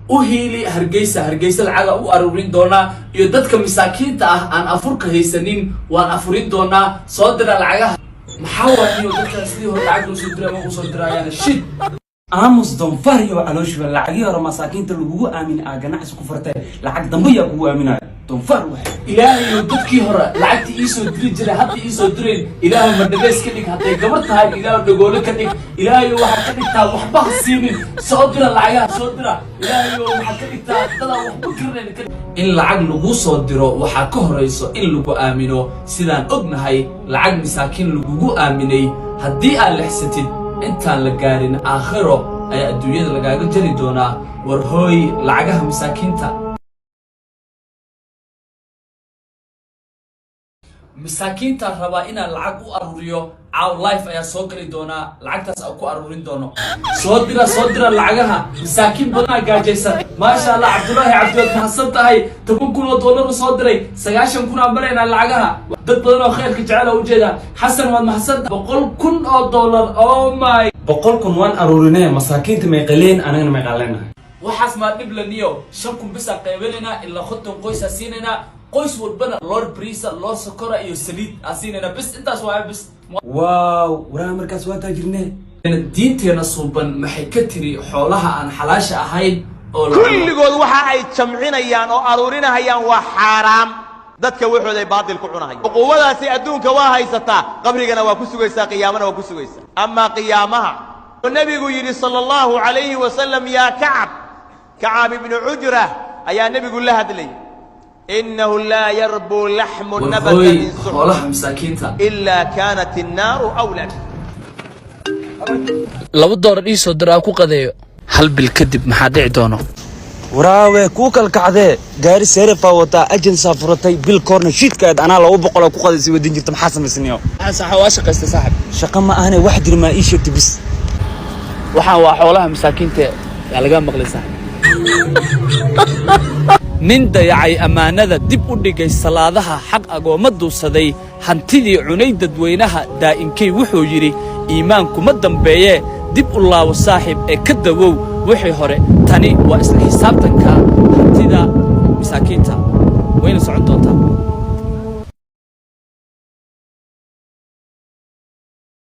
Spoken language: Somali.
وهيلي هرجيسة العجا وأرورين دونا يدتك مساكين تاه عن أفرك هيسنين وأن أفرين دونا صدر العجا محاور يدتك سليه العجل وصدر ما وصدر يعني شد aamus doonfaariyo calooshba lacagii hore masaakiinta lagugu aamin ganacsi ku furtay lacag dambiya kugu aaminayo doonfaar wax ilaahay dadkii hore lacagtii ii soo diri jiray hadda ii soo direen ilaahay ma dhageys ka dhig haday gabar tahay ilaahay dhagoole ka dhig ilaahay waxa ka dhigtaa waxba siinin soo dira lacagaha soo dira ilaahay waxa ka dhigtaa dad waxba karneen in lacag lagu soo diro waxa ka horeyso in lagu aamino sidaan ognahay lacag masaakiin lagugu aaminay hadii aad lexsatid intaan la gaarin aakhiro ay adduunyada lagaaga jari doonaa war hooy lacagaha masaakiinta مساكين ترى إن العق أروريو عاو لايف يا سوكري دونا العقتاس أو كو أرورين دونو صدر العقها مساكين بنا جاجيسا ما شاء الله عبد الله محصلت هاي تكون كل دولار صدري سجاشن كنا عمرنا العقها ضد بدنا خير كجعله وجدا حسن وان محصلت بقول كن دولار أو ماي بقول كن وان أرورينه مساكين تميقلين أنا ميقلنا وحاس ما نبلا نيو شكم بس قيبلنا إلا خدتم قيس سيننا قيس والبنا لور بريسا لور سكرة يو سليد أسيننا بس أنت سواء بس واو ورا مركز واتاجرنا الدين تينا صوبا محكتري حولها عن حلاشة أهين كل قول وحا أي تمعين أيان أو أرورين أيان وحرام dadka wuxuu ay baadil ku cunahay quwadaasi adduunka waa haysataa qabrigana waa ku sugaysaa qiyaamana waa ku sugaysaa amma qiyaamaha nabigu yiri sallallahu alayhi wa sallam ya ka'ab ibn ujra ayaa nabigu la hadlay innahu la yarbu lahmu nabata min xoolaha masaakiinta illa kanat an-nar awlad $2 ii soo diraa ku qadeeyo hal bil kadib maxaa dhici doono waraawe ku kalkacdee gaari seerefa wata agency furatay bil korna shidkaad ana 200 ku qadaysi wadin jirta maxaa samaysniyo saxa waa shaqaysta saaxib shaqa ma ahna wax dir ma ii sheegtay bis waxaan waa xoolaha masaakiinta yaa laga maqlay saaxib nin dayacay amaanada dib u dhigay salaadaha xaq agooma duusaday hantidii cunay dadweynaha daa'inkay wuxuu yiri iimaanku ma dambeeye dib u laawo saaxib ee ka dawow wixii hore tani waa isla xisaabtanka hantida masaakiinta wayna socon doontaa